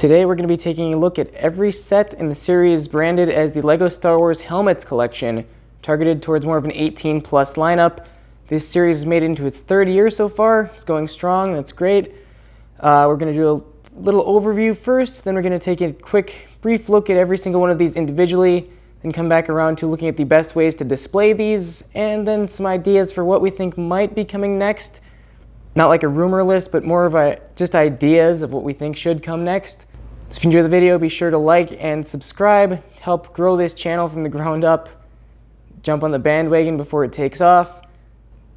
Today we're going to be taking a look at every set in the series branded as the LEGO Star Wars Helmets collection, targeted towards more of an 18 plus lineup. This series has made it into its third year so far. It's going strong, that's great. We're going to do a little overview first, then we're going to take a quick, brief look at every single one of these individually, then come back around to looking at the best ways to display these, and then some ideas for what we think might be coming next. Not like a rumor list, but more of just ideas of what we think should come next. So if you enjoy the video, be sure to like and subscribe, help grow this channel from the ground up. Jump on the bandwagon before it takes off.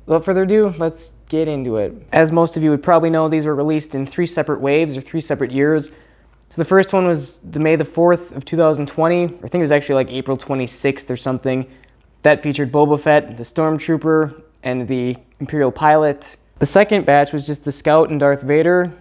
Without further ado, let's get into it. As most of you would probably know, these were released in 3 separate waves or 3 separate years. So the first one was the May the 4th of 2020, or I think it was actually like April 26th or something. That featured Boba Fett, the Stormtrooper, and the Imperial Pilot. The second batch was just the Scout and Darth Vader.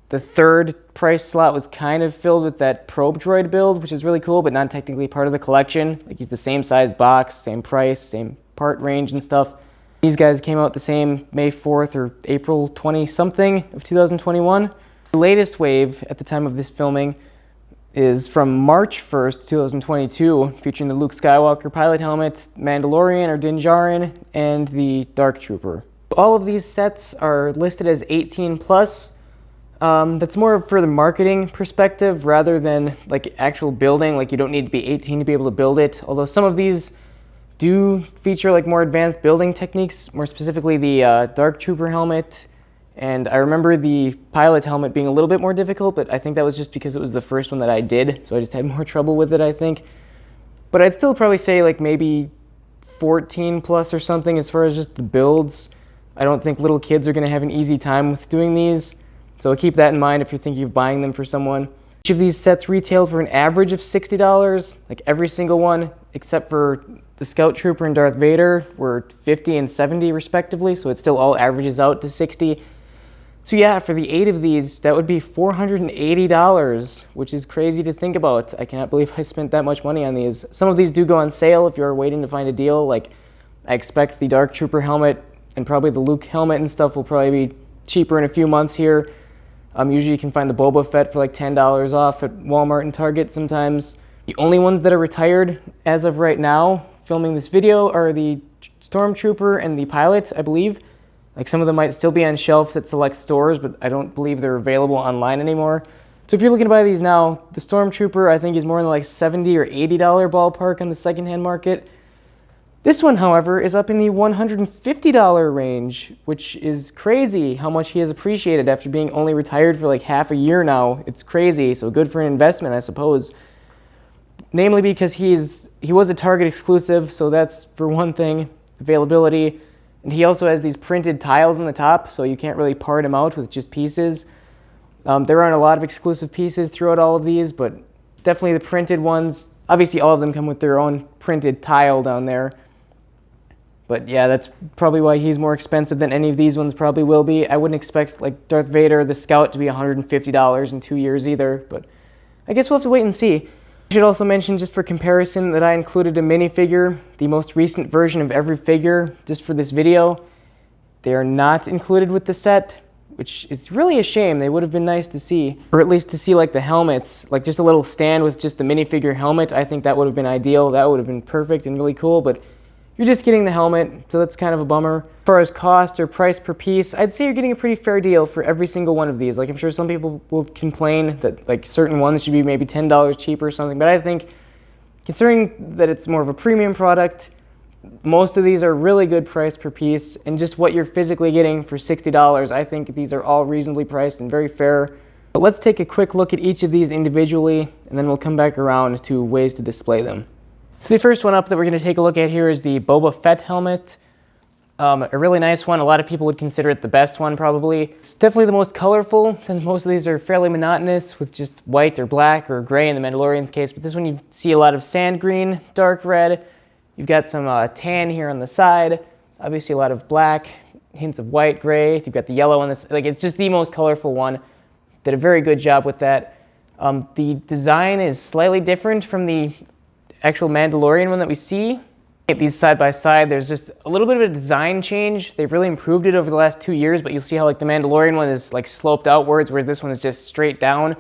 The third price slot was kind of filled with that probe droid build, which is really cool, but not technically part of the collection. Like, it's the same size box, same price, same part range and stuff. These guys came out the same May 4th or April 20-something of 2021. The latest wave at the time of this filming is from March 1st, 2022, featuring the Luke Skywalker pilot helmet, Mandalorian or Din Djarin, and the Dark Trooper. All of these sets are listed as 18 plus. That's more for the marketing perspective rather than like actual building. Like, you don't need to be 18 to be able to build it. Although some of these do feature like more advanced building techniques, more specifically the Dark Trooper helmet. And I remember the pilot helmet being a little bit more difficult, but I think that was just because it was the first one that I did. So I just had more trouble with it, I think. But I'd still probably say like maybe 14 plus or something as far as just the builds. I don't think little kids are going to have an easy time with doing these, so keep that in mind if you're thinking of buying them for someone. Each of these sets retailed for an average of $60, like every single one, except for the Scout Trooper and Darth Vader were $50 and $70 respectively, so it still all averages out to $60. So yeah, for the 8 of these, that would be $480, which is crazy to think about. I cannot believe I spent that much money on these. Some of these do go on sale if you're waiting to find a deal. Like, I expect the Dark Trooper helmet and probably the Luke helmet and stuff will probably be cheaper in a few months here. Usually you can find the Boba Fett for like $10 off at Walmart and Target sometimes. The only ones that are retired as of right now, filming this video, are the Stormtrooper and the Pilot, I believe. Like, some of them might still be on shelves at select stores, but I don't believe they're available online anymore. So if you're looking to buy these now, the Stormtrooper I think is more in the like $70 or $80 ballpark on the secondhand market. This one, however, is up in the $150 range, which is crazy how much he has appreciated after being only retired for like half a year now. It's crazy, so good for an investment, I suppose. Namely because he was a Target exclusive, so that's for one thing, availability. And he also has these printed tiles on the top, so you can't really part him out with just pieces. There aren't a lot of exclusive pieces throughout all of these, but definitely the printed ones. Obviously, all of them come with their own printed tile down there. But yeah, that's probably why he's more expensive than any of these ones probably will be. I wouldn't expect like Darth Vader or the Scout to be $150 in 2 years either, but I guess we'll have to wait and see. I should also mention, just for comparison, that I included a minifigure, the most recent version of every figure, just for this video. They are not included with the set, which is really a shame. They would have been nice to see, or at least to see like the helmets, like just a little stand with just the minifigure helmet. I think that would have been ideal. That would have been perfect and really cool, but you're just getting the helmet, so that's kind of a bummer. As far as cost or price per piece, I'd say you're getting a pretty fair deal for every single one of these. Like, I'm sure some people will complain that like certain ones should be maybe $10 cheaper or something, but I think considering that it's more of a premium product, most of these are really good price per piece, and just what you're physically getting for $60, I think these are all reasonably priced and very fair. But let's take a quick look at each of these individually, and then we'll come back around to ways to display them. So the first one up that we're going to take a look at here is the Boba Fett helmet. A really nice one. A lot of people would consider it the best one probably. It's definitely the most colorful, since most of these are fairly monotonous with just white or black or gray in the Mandalorian's case. But this one you see a lot of sand green, dark red. You've got some tan here on the side. Obviously a lot of black, hints of white, gray. You've got the yellow on this. Like, it's just the most colorful one. Did a very good job with that. The design is slightly different from the actual Mandalorian one that we see. At these side by side, there's just a little bit of a design change. They've really improved it over the last 2 years, but you'll see how like the Mandalorian one is like sloped outwards, whereas this one is just straight down.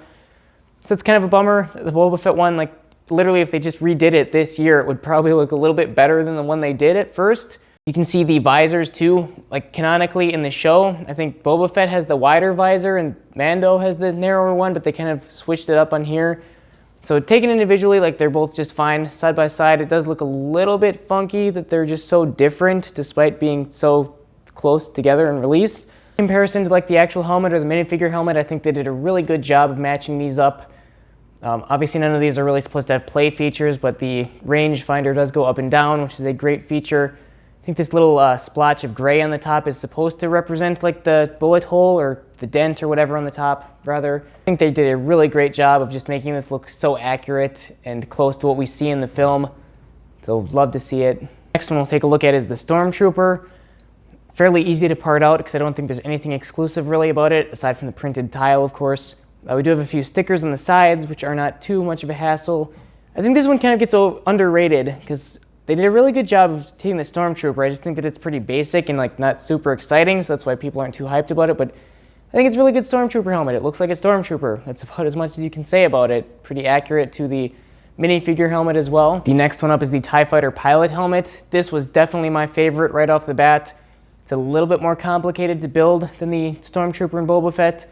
So it's kind of a bummer. The Boba Fett one, like literally if they just redid it this year, it would probably look a little bit better than the one they did at first. You can see the visors too, like canonically in the show. I think Boba Fett has the wider visor and Mando has the narrower one, but they kind of switched it up on here. So taken individually, like they're both just fine. Side by side, it does look a little bit funky that they're just so different despite being so close together in release. In comparison to like the actual helmet or the minifigure helmet, I think they did a really good job of matching these up. Obviously none of these are really supposed to have play features, but the range finder does go up and down, which is a great feature. I think this little splotch of gray on the top is supposed to represent like the bullet hole or the dent or whatever on the top, rather. I think they did a really great job of just making this look so accurate and close to what we see in the film. So love to see it. Next one we'll take a look at is the Stormtrooper. Fairly easy to part out because I don't think there's anything exclusive really about it, aside from the printed tile, of course. We do have a few stickers on the sides, which are not too much of a hassle. I think this one kind of gets underrated because they did a really good job of taking the Stormtrooper. I just think that it's pretty basic and like not super exciting, so that's why people aren't too hyped about it. But I think it's a really good Stormtrooper helmet. It looks like a Stormtrooper. That's about as much as you can say about it. Pretty accurate to the minifigure helmet as well. The next one up is the TIE Fighter pilot helmet. This was definitely my favorite right off the bat. It's a little bit more complicated to build than the Stormtrooper and Boba Fett.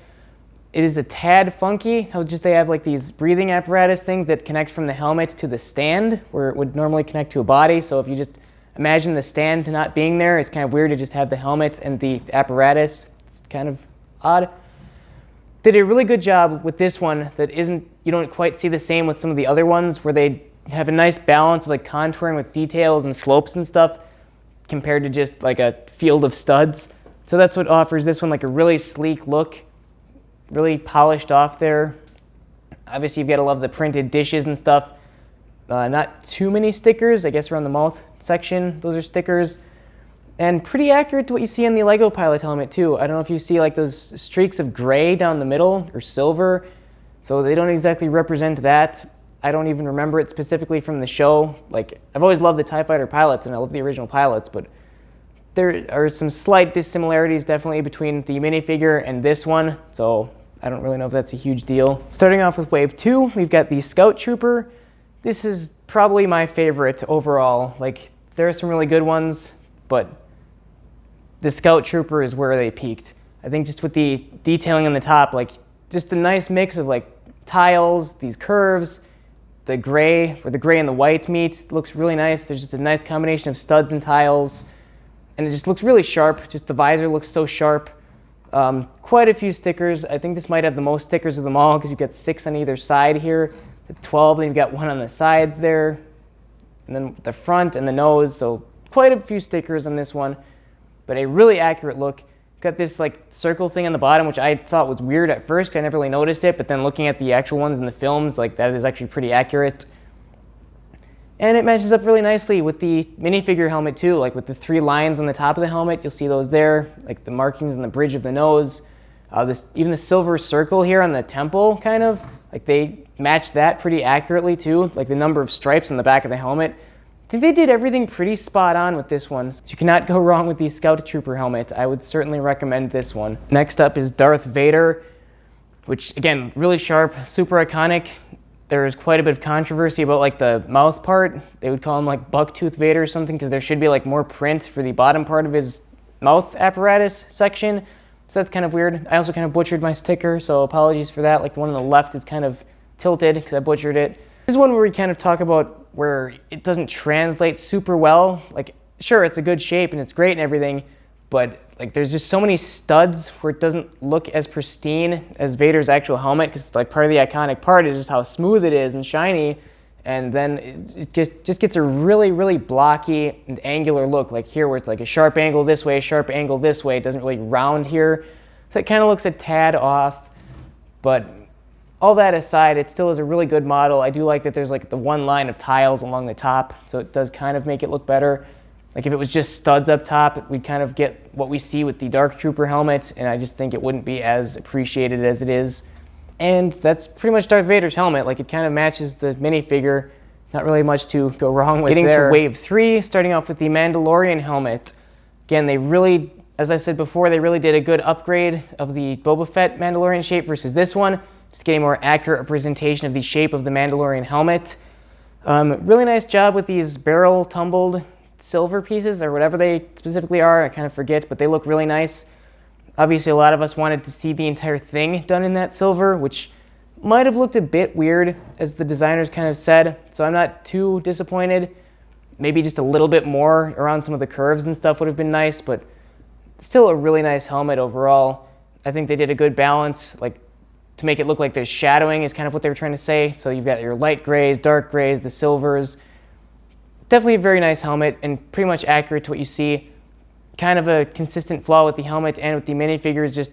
It is a tad funky how just they have like these breathing apparatus things that connect from the helmet to the stand where it would normally connect to a body. So if you just imagine the stand not being there, it's kind of weird to just have the helmet and the apparatus. It's kind of odd. They did a really good job with this one that you don't quite see the same with some of the other ones where they have a nice balance of like contouring with details and slopes and stuff compared to just like a field of studs. So that's what offers this one like a really sleek look. Really polished off there. Obviously you've got to love the printed dishes and stuff. Not too many stickers, I guess around the mouth section, those are stickers. And pretty accurate to what you see in the Lego pilot helmet too. I don't know if you see like those streaks of gray down the middle or silver. So they don't exactly represent that. I don't even remember it specifically from the show. Like I've always loved the TIE Fighter pilots and I love the original pilots, but there are some slight dissimilarities definitely between the minifigure and this one, so I don't really know if that's a huge deal. Starting off with Wave 2, we've got the Scout Trooper. This is probably my favorite overall. Like, there are some really good ones, but the Scout Trooper is where they peaked. I think just with the detailing on the top, like, just a nice mix of, like, tiles, these curves, the gray, where the gray and the white meet, looks really nice. There's just a nice combination of studs and tiles. And it just looks really sharp. Just the visor looks so sharp. Quite a few stickers. I think this might have the most stickers of them all because you've got 6 on either side here. It's 12, then you've got 1 on the sides there. And then the front and the nose. So quite a few stickers on this one. But a really accurate look. Got this like circle thing on the bottom, which I thought was weird at first. I never really noticed it. But then looking at the actual ones in the films, like that is actually pretty accurate. And it matches up really nicely with the minifigure helmet too, like with the 3 lines on the top of the helmet. You'll see those there, like the markings on the bridge of the nose. Even the silver circle here on the temple, kind of, like they match that pretty accurately too, like the number of stripes on the back of the helmet. I think they did everything pretty spot on with this one. So you cannot go wrong with the Scout Trooper helmet. I would certainly recommend this one. Next up is Darth Vader, which again, really sharp, super iconic. There's quite a bit of controversy about like the mouth part. They would call him like Bucktooth Vader or something because there should be like more print for the bottom part of his mouth apparatus section. So that's kind of weird. I also kind of butchered my sticker, so apologies for that. Like the one on the left is kind of tilted because I butchered it. This is one where we kind of talk about where it doesn't translate super well. Like sure, it's a good shape and it's great and everything, but like there's just so many studs where it doesn't look as pristine as Vader's actual helmet because like part of the iconic part is just how smooth it is and shiny, and then it just gets a really, really blocky and angular look, like here where it's like a sharp angle this way, sharp angle this way. It doesn't really round here, so it kind of looks a tad off. But all that aside, it still is a really good model. I do like that there's like the 1 line of tiles along the top, so it does kind of make it look better. Like if it was just studs up top, we'd kind of get what we see with the Dark Trooper helmet, and I just think it wouldn't be as appreciated as it is. And that's pretty much Darth Vader's helmet. Like it kind of matches the minifigure. Not really much to go wrong with there. Getting to Wave 3, starting off with the Mandalorian Helmet. Again, they really, as I said before, they really did a good upgrade of the Boba Fett Mandalorian shape versus this one. just getting a more accurate representation of the shape of the Mandalorian helmet. Really nice job with these barrel tumbled silver pieces, or whatever they specifically are, I kind of forget, but they look really nice. Obviously, a lot of us wanted to see the entire thing done in that silver, which might have looked a bit weird, as the designers kind of said, so I'm not too disappointed. Maybe just a little bit more around some of the curves and stuff would have been nice, but still a really nice helmet overall. I think they did a good balance, like to make it look like there's shadowing is kind of what they were trying to say. So you've got your light grays, dark grays, the silvers. Definitely a very nice helmet and pretty much accurate to what you see. Kind of a consistent flaw with the helmet and with the minifigure is just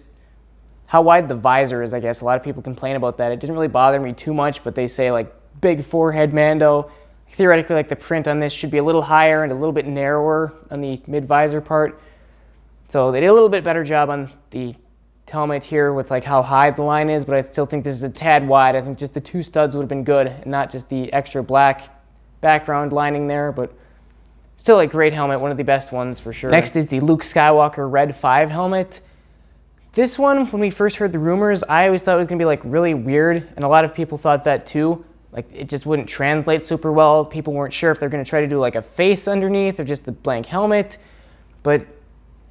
how wide the visor is, I guess. A lot of people complain about that. It didn't really bother me too much, but they say like big forehead Mando. Theoretically, like the print on this should be a little higher and a little bit narrower on the mid-visor part. So they did a little bit better job on the helmet here with like how high the line is, but I still think this is a tad wide. I think just the two studs would have been good and not just the extra black background lining there, but still a great helmet, one of the best ones for sure. Next is the Luke Skywalker Red 5 helmet. This one, when we first heard the rumors, I always thought it was going to be like really weird, and a lot of people thought that too. Like it just wouldn't translate super well. People weren't sure if they're going to try to do like a face underneath or just the blank helmet. But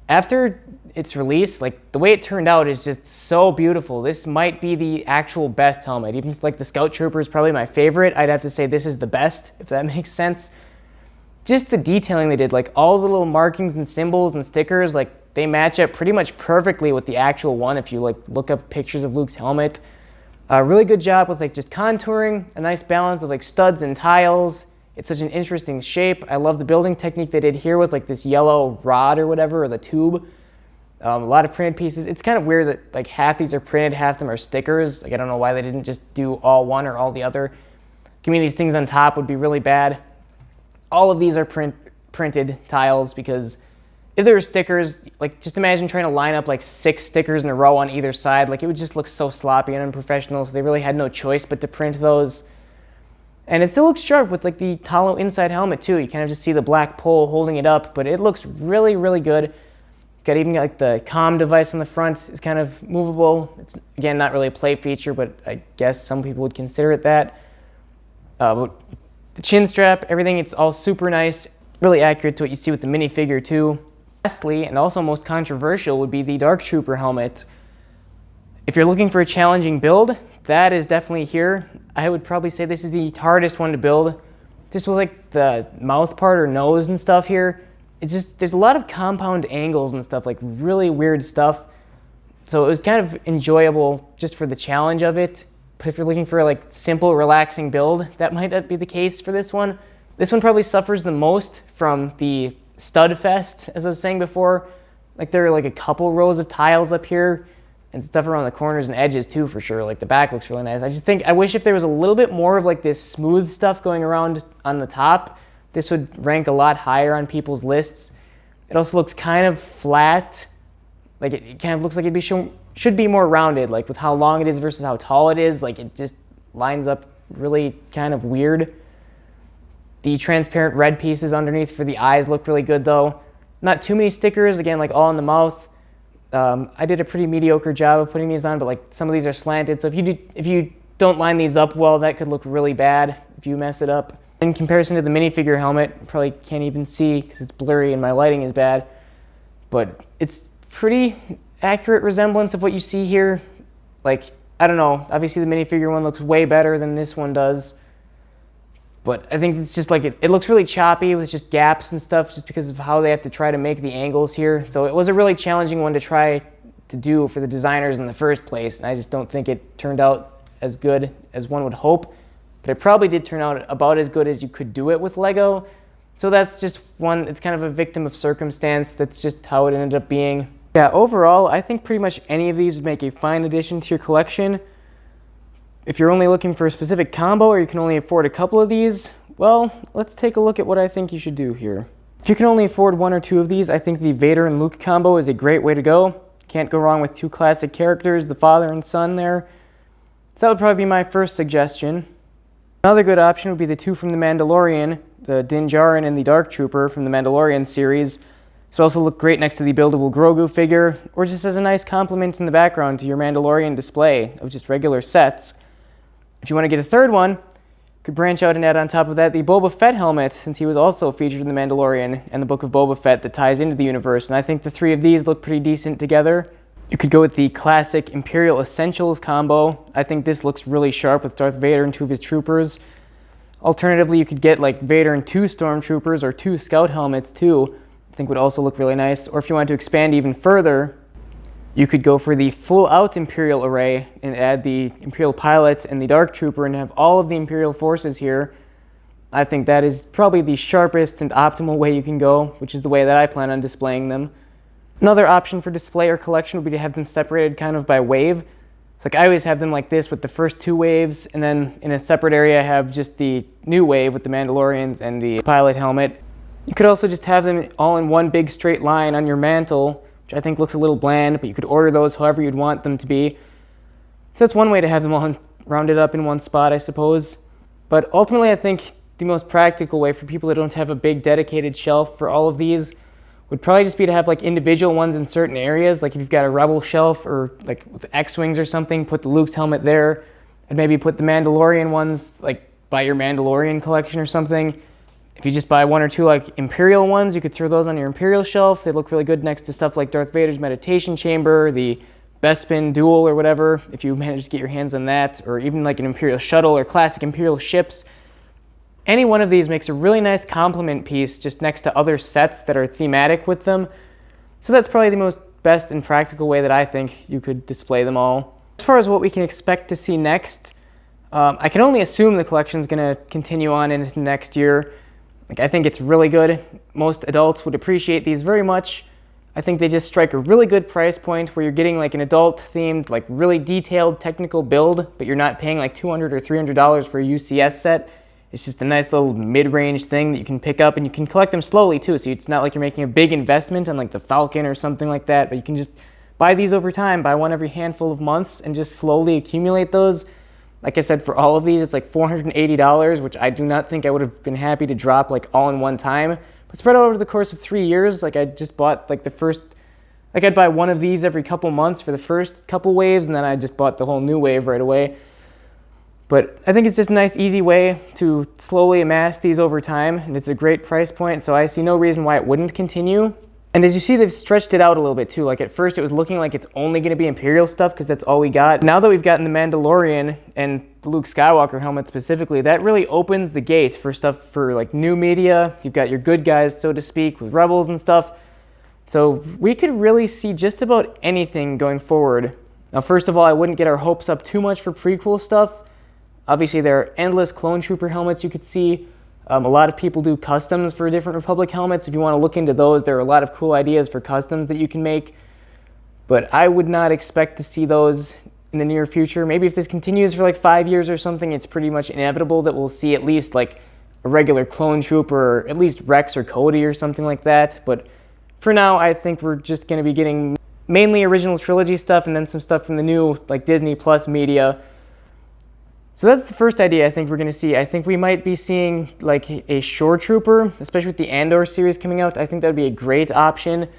after its release, like the way it turned out is just so beautiful. This might be the actual best helmet. Even like the Scout Trooper is probably my favorite, I'd have to say this is the best, if that makes sense. Just the detailing they did, like all the little markings and symbols and stickers, like they match up pretty much perfectly with the actual one if you like look up pictures of Luke's helmet. Really good job with like just contouring, a nice balance of like studs and tiles. It's such an interesting shape. I love the building technique they did here with like this yellow rod or whatever, or the tube. A lot of printed pieces. It's kind of weird that like half these are printed, half them are stickers. Like I don't know why they didn't just do all one or all the other. Give me these things on top would be really bad. All of these are printed tiles, because if there were stickers, like just imagine trying to line up like 6 stickers in a row on either side. Like it would just look so sloppy and unprofessional, so they really had no choice but to print those. And it still looks sharp with like the hollow inside helmet too. You kind of just see the black pole holding it up, but it looks really, really good. Got even like the comm device on the front is kind of movable. It's again not really a play feature, but I guess some people would consider it that. But the chin strap, everything, it's all super nice, really accurate to what you see with the minifigure too. Lastly, and also most controversial, would be the Dark Trooper helmet. If you're looking for a challenging build, that is definitely here. I would probably say this is the hardest one to build. Just with like the mouth part or nose and stuff here, it's just, there's a lot of compound angles and stuff, like really weird stuff. So it was kind of enjoyable just for the challenge of it. But if you're looking for a like simple, relaxing build, that might not be the case for this one. This one probably suffers the most from the stud fest, as I was saying before. Like there are like a couple rows of tiles up here and stuff around the corners and edges too, for sure. Like the back looks really nice. I just think, I wish if there was a little bit more of like this smooth stuff going around on the top, this would rank a lot higher on people's lists. It also looks kind of flat. Like it kind of looks like should be more rounded, like with how long it is versus how tall it is. Like it just lines up really kind of weird. The transparent red pieces underneath for the eyes look really good though. Not too many stickers, again, like all in the mouth. I did a pretty mediocre job of putting these on, but like some of these are slanted, so if you don't line these up well, that could look really bad if you mess it up. In comparison to the minifigure helmet, probably can't even see because it's blurry and my lighting is bad, but it's pretty accurate resemblance of what you see here. Like, I don't know, obviously the minifigure one looks way better than this one does. But I think it's just like, it looks really choppy with just gaps and stuff just because of how they have to try to make the angles here. So it was a really challenging one to try to do for the designers in the first place. And I just don't think it turned out as good as one would hope. But it probably did turn out about as good as you could do it with Lego. So that's just one, it's kind of a victim of circumstance. That's just how it ended up being. Yeah, overall, I think pretty much any of these would make a fine addition to your collection. If you're only looking for a specific combo or you can only afford a couple of these, well, let's take a look at what I think you should do here. If you can only afford 1 or 2 of these, I think the Vader and Luke combo is a great way to go. Can't go wrong with 2 classic characters, the father and son there. So that would probably be my first suggestion. Another good option would be the 2 from the Mandalorian, the Din Djarin and the Dark Trooper from the Mandalorian series. This will also look great next to the buildable Grogu figure, or just as a nice complement in the background to your Mandalorian display of just regular sets. If you want to get a third one, you could branch out and add on top of that the Boba Fett helmet, since he was also featured in The Mandalorian and the Book of Boba Fett that ties into the universe, and I think the three of these look pretty decent together. You could go with the classic Imperial Essentials combo. I think this looks really sharp with Darth Vader and two of his troopers. Alternatively, you could get like Vader and two Stormtroopers or two Scout helmets too. I think would also look really nice. Or if you wanted to expand even further, you could go for the full-out Imperial array and add the Imperial Pilot and the Dark Trooper and have all of the Imperial forces here. I think that is probably the sharpest and optimal way you can go, which is the way that I plan on displaying them. Another option for display or collection would be to have them separated kind of by wave. So like I always have them like this with the first two waves, and then in a separate area I have just the new wave with the Mandalorians and the Pilot helmet. You could also just have them all in one big straight line on your mantle, which I think looks a little bland, but you could order those however you'd want them to be. So that's one way to have them all rounded up in one spot, I suppose. But ultimately, I think the most practical way for people that don't have a big dedicated shelf for all of these would probably just be to have like individual ones in certain areas. Like if you've got a Rebel shelf or like with X-Wings or something, put the Luke's helmet there, and maybe put the Mandalorian ones like by your Mandalorian collection or something. If you just buy one or two like Imperial ones, you could throw those on your Imperial shelf. They look really good next to stuff like Darth Vader's Meditation Chamber, the Bespin Duel or whatever, if you manage to get your hands on that, or even like an Imperial shuttle or classic Imperial ships. Any one of these makes a really nice complement piece just next to other sets that are thematic with them. So that's probably the most best and practical way that I think you could display them all. As far as what we can expect to see next, I can only assume the collection is going to continue on into next year. Like, I think it's really good. Most adults would appreciate these very much. I think they just strike a really good price point where you're getting like an adult-themed, like really detailed technical build, but you're not paying like $200 or $300 for a UCS set. It's just a nice little mid-range thing that you can pick up, and you can collect them slowly too, so it's not like you're making a big investment on like the Falcon or something like that, but you can just buy these over time, buy one every handful of months, and just slowly accumulate those. Like I said, for all of these, it's like $480, which I do not think I would have been happy to drop like all in one time. But spread out over the course of 3 years, like I just bought like the first, like I'd buy one of these every couple months for the first couple waves, and then I just bought the whole new wave right away. But I think it's just a nice, easy way to slowly amass these over time, and it's a great price point, so I see no reason why it wouldn't continue. And as you see, they've stretched it out a little bit too. Like at first it was looking like it's only going to be Imperial stuff because that's all we got. Now that we've gotten the Mandalorian and the Luke Skywalker helmet specifically, that really opens the gate for stuff for like new media. You've got your good guys, so to speak, with Rebels and stuff. So we could really see just about anything going forward. Now, first of all, I wouldn't get our hopes up too much for prequel stuff. Obviously, there are endless clone trooper helmets you could see. A lot of people do customs for different Republic helmets. If you want to look into those, there are a lot of cool ideas for customs that you can make. But I would not expect to see those in the near future. Maybe if this continues for like 5 years or something, it's pretty much inevitable that we'll see at least like a regular clone trooper, or at least Rex or Cody or something like that. But for now, I think we're just going to be getting mainly original trilogy stuff and then some stuff from the new like Disney Plus media. So that's the first idea I think we're going to see. I think we might be seeing like a Shore Trooper, especially with the Andor series coming out. I think that would be a great option.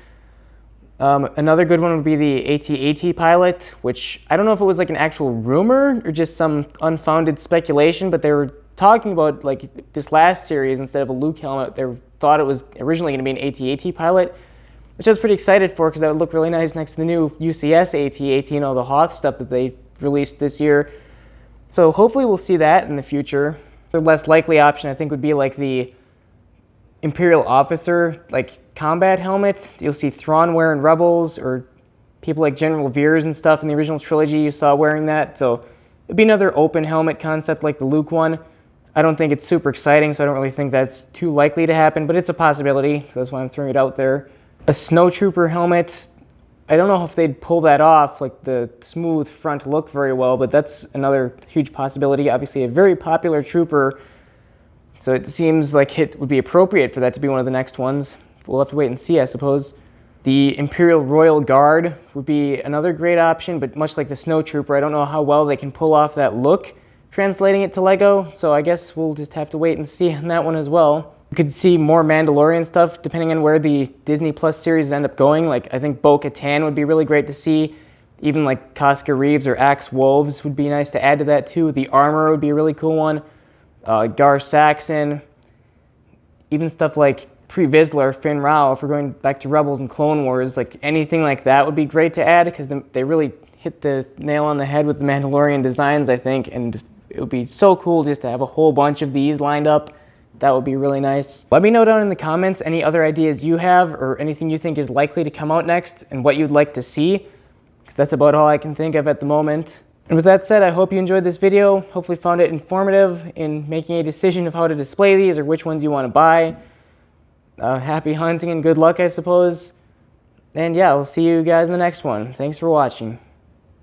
Another good one would be the AT-AT pilot, which I don't know if it was like an actual rumor or just some unfounded speculation, but they were talking about like this last series, instead of a Luke helmet, they thought it was originally going to be an AT-AT pilot, which I was pretty excited for because that would look really nice next to the new UCS AT-AT and all the Hoth stuff that they released this year. So hopefully we'll see that in the future. The less likely option I think would be like the Imperial officer like combat helmet. You'll see Thrawn wearing Rebels, or people like General Veers and stuff in the original trilogy you saw wearing that. So it'd be another open helmet concept like the Luke one. I don't think it's super exciting, so I don't really think that's too likely to happen, but it's a possibility, so that's why I'm throwing it out there. A Snowtrooper helmet, I don't know if they'd pull that off, like the smooth front look very well, but that's another huge possibility. Obviously a very popular trooper, so it seems like it would be appropriate for that to be one of the next ones. We'll have to wait and see, I suppose. The Imperial Royal Guard would be another great option, but much like the Snowtrooper, I don't know how well they can pull off that look translating it to Lego, so I guess we'll just have to wait and see on that one as well. You could see more Mandalorian stuff depending on where the Disney Plus series end up going. Like, I think Bo-Katan would be really great to see. Even like Casca Reeves or Axe Wolves would be nice to add to that too. The armor would be a really cool one. Gar Saxon. Even stuff like Pre-Vizsla, Finn Rao, if we're going back to Rebels and Clone Wars, like anything like that would be great to add, because they really hit the nail on the head with the Mandalorian designs, I think, and it would be so cool just to have a whole bunch of these lined up. That would be really nice. Let me know down in the comments any other ideas you have or anything you think is likely to come out next and what you'd like to see, because that's about all I can think of at the moment. And with that said, I hope you enjoyed this video. Hopefully found it informative in making a decision of how to display these or which ones you want to buy. Happy hunting and good luck, I suppose. And yeah, we'll see you guys in the next one. Thanks for watching.